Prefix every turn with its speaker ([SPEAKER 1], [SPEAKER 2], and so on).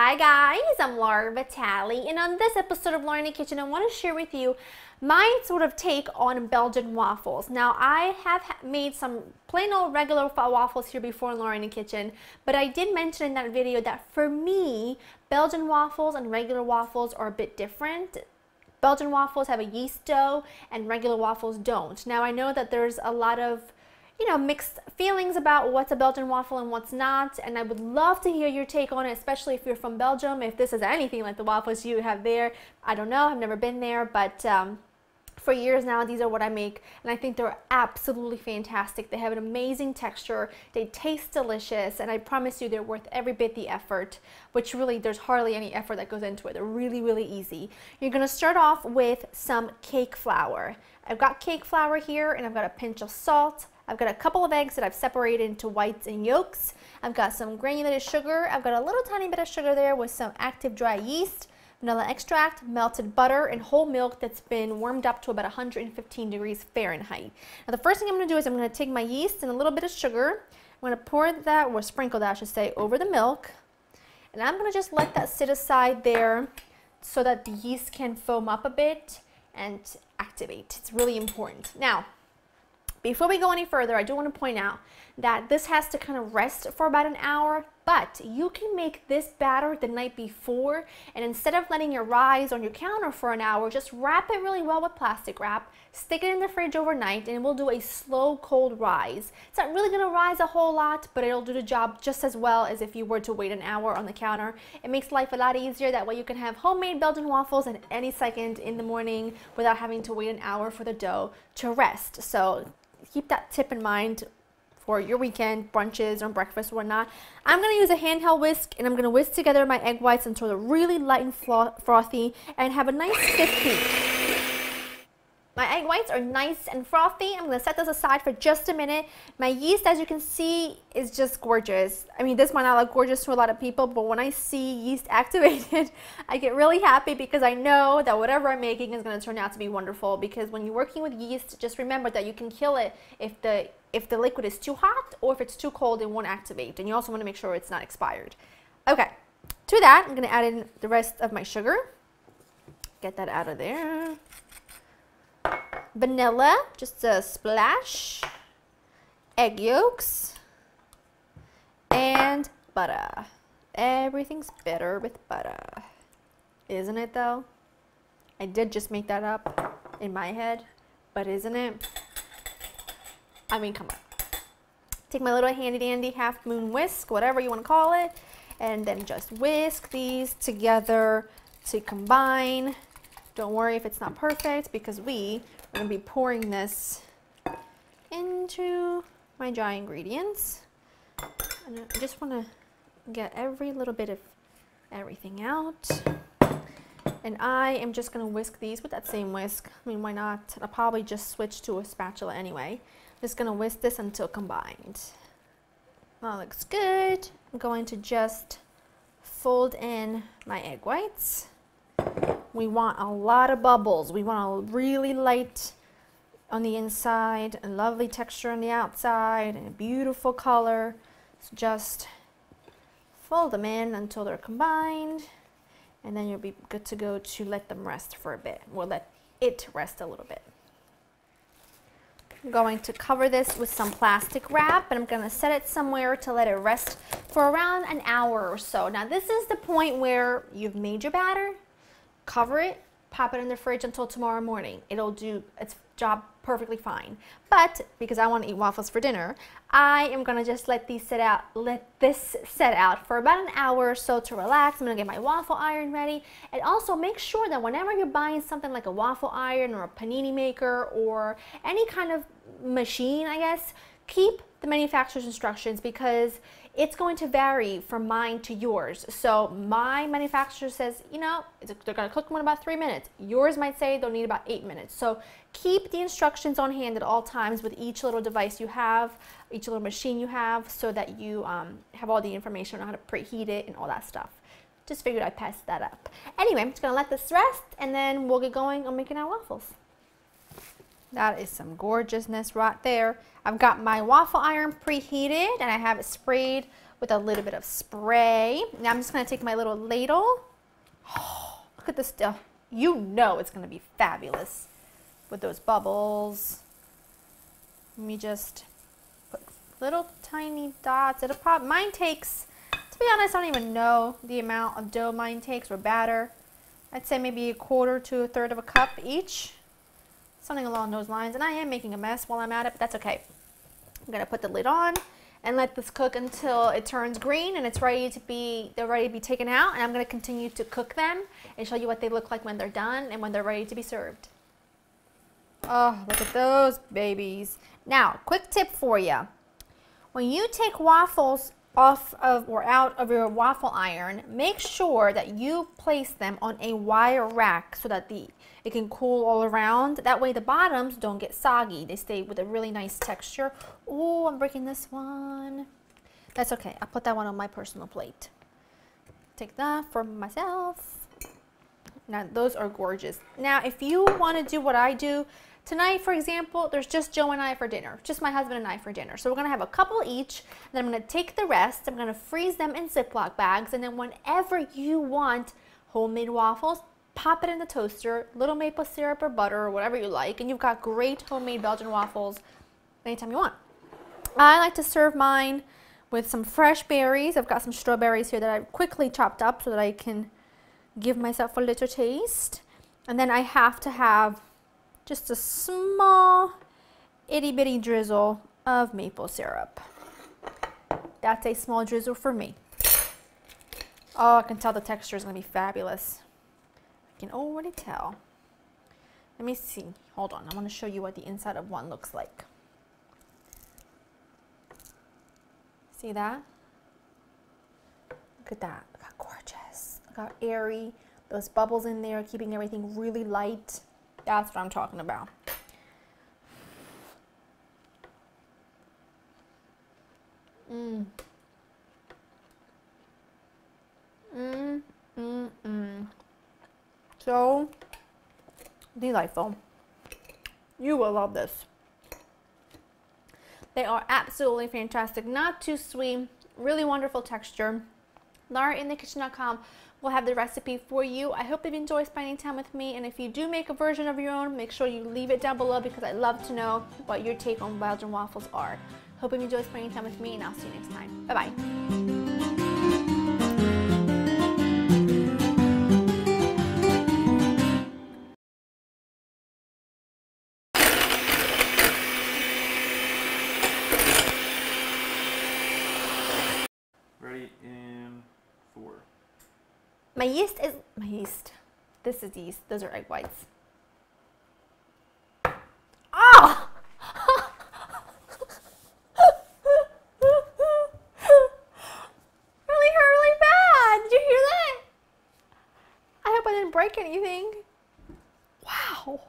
[SPEAKER 1] Hi guys, I'm Laura Vitale, and on this episode of Laura in the Kitchen, I want to share with you my sort of take on Belgian waffles. Now, I have made some plain old regular waffles here before in Laura in the Kitchen, but I did mention in that video that for me, Belgian waffles and regular waffles are a bit different. Belgian waffles have a yeast dough and regular waffles don't. Now, I know that there's a lot of mixed feelings about what's a Belgian waffle and what's not, and I would love to hear your take on it, especially if you're from Belgium, if this is anything like the waffles you have there. I don't know, I've never been there, but for years now, these are what I make, and I think they're absolutely fantastic. They have an amazing texture, they taste delicious, and I promise you they're worth every bit the effort, which really, there's hardly any effort that goes into it. They're really, really easy. You're gonna start off with some cake flour. I've got cake flour here, and I've got a pinch of salt. I've got a couple of eggs that I've separated into whites and yolks. I've got some granulated sugar. I've got a little tiny bit of sugar there with some active dry yeast, vanilla extract, melted butter, and whole milk that's been warmed up to about 115 degrees Fahrenheit. Now the first thing I'm going to do is I'm going to take my yeast and a little bit of sugar. I'm going to pour that, or sprinkle that I should say, over the milk. And I'm going to just let that sit aside there so that the yeast can foam up a bit and activate. It's really important. Now, before we go any further, I do want to point out that this has to kind of rest for about an hour, but you can make this batter the night before, and instead of letting it rise on your counter for an hour, just wrap it really well with plastic wrap, stick it in the fridge overnight, and we'll do a slow cold rise. It's not really going to rise a whole lot, but it'll do the job just as well as if you were to wait an hour on the counter. It makes life a lot easier. That way you can have homemade Belgian waffles at any second in the morning without having to wait an hour for the dough to rest. So keep that tip in mind for your weekend brunches or breakfast or whatnot. I'm going to use a handheld whisk, and I'm going to whisk together my egg whites until they're really light and frothy and have a nice stiff peak. My egg whites are nice and frothy. I'm going to set this aside for just a minute. My yeast, as you can see, is just gorgeous. I mean, this might not look gorgeous to a lot of people, but when I see yeast activated, I get really happy because I know that whatever I'm making is going to turn out to be wonderful. Because when you're working with yeast, just remember that you can kill it if the liquid is too hot, or if it's too cold, it won't activate. And you also want to make sure it's not expired. Okay, to that, I'm going to add in the rest of my sugar. Get that out of there. Vanilla, just a splash, egg yolks, and butter. Everything's better with butter, isn't it though? I did just make that up in my head, but isn't it? I mean, come on. Take my little handy dandy half moon whisk, whatever you want to call it, and then just whisk these together to combine. Don't worry if it's not perfect, because we are going to be pouring this into my dry ingredients. And I just want to get every little bit of everything out. And I am just going to whisk these with that same whisk. I mean, why not? I'll probably just switch to a spatula anyway. Just going to whisk this until combined. That looks good. I'm going to just fold in my egg whites. We want a lot of bubbles. We want a really light on the inside, a lovely texture on the outside, and a beautiful color. So just fold them in until they're combined, and then you'll be good to go to let them rest for a bit. We'll let it rest a little bit. I'm going to cover this with some plastic wrap, and I'm going to set it somewhere to let it rest for around an hour or so. Now this is the point where you've made your batter. Cover it, pop it in the fridge until tomorrow morning. It'll do its job perfectly fine. But because I want to eat waffles for dinner, I am going to just let this set out for about an hour or so to relax. I'm going to get my waffle iron ready. And also make sure that whenever you're buying something like a waffle iron or a panini maker or any kind of machine, I guess, keep the manufacturer's instructions, because it's going to vary from mine to yours. So my manufacturer says, they're going to cook them in about 3 minutes. Yours might say they'll need about 8 minutes. So keep the instructions on hand at all times with each little device you have, each little machine you have, so that you have all the information on how to preheat it and all that stuff. Just figured I'd pass that up. Anyway, I'm just going to let this rest, and then we'll get going on making our waffles. That is some gorgeousness right there. I've got my waffle iron preheated, and I have it sprayed with a little bit of spray. Now I'm just going to take my little ladle. Oh, look at this stuff. You know it's going to be fabulous with those bubbles. Let me just put little tiny dots. Mine takes, to be honest, I don't even know the amount of dough mine takes or batter. I'd say maybe 1/4 to 1/3 of a cup each. Something along those lines. And I am making a mess while I'm at it, but that's okay. I'm going to put the lid on and let this cook until it turns green and they're ready to be taken out. And I'm going to continue to cook them and show you what they look like when they're done and when they're ready to be served. Oh, look at those babies. Now, quick tip for you. When you take waffles off of or out of your waffle iron, make sure that you place them on a wire rack so that it can cool all around. That way the bottoms don't get soggy. They stay with a really nice texture. Oh, I'm breaking this one. That's okay. I'll put that one on my personal plate. Take that for myself. Now, those are gorgeous. Now, if you want to do what I do, tonight, for example, there's just Joe and I for dinner, just my husband and I for dinner. So we're going to have a couple each, and then I'm going to take the rest, I'm going to freeze them in Ziploc bags, and then whenever you want homemade waffles, pop it in the toaster, little maple syrup or butter or whatever you like, and you've got great homemade Belgian waffles anytime you want. I like to serve mine with some fresh berries. I've got some strawberries here that I quickly chopped up so that I can give myself a little taste. And then I have to have just a small itty bitty drizzle of maple syrup. That's a small drizzle for me. Oh, I can tell the texture is going to be fabulous. I can already tell. Let me see. Hold on. I want to show you what the inside of one looks like. See that? Look at that. Look how gorgeous. Look how airy. Those bubbles in there keeping everything really light. That's what I'm talking about. Mmm. Mmm. Mmm. Mmm. So delightful. You will love this. They are absolutely fantastic. Not too sweet. Really wonderful texture. LauraInTheKitchen.com will have the recipe for you. I hope you've enjoyed spending time with me, and if you do make a version of your own, make sure you leave it down below because I love to know what your take on Belgian waffles are. Hope you've enjoyed spending time with me, and I'll see you next time. Bye-bye.
[SPEAKER 2] Ready in 4.
[SPEAKER 1] My yeast. This is yeast. Those are egg whites. Ah! Really hurt really bad. Did you hear that? I hope I didn't break anything. Wow.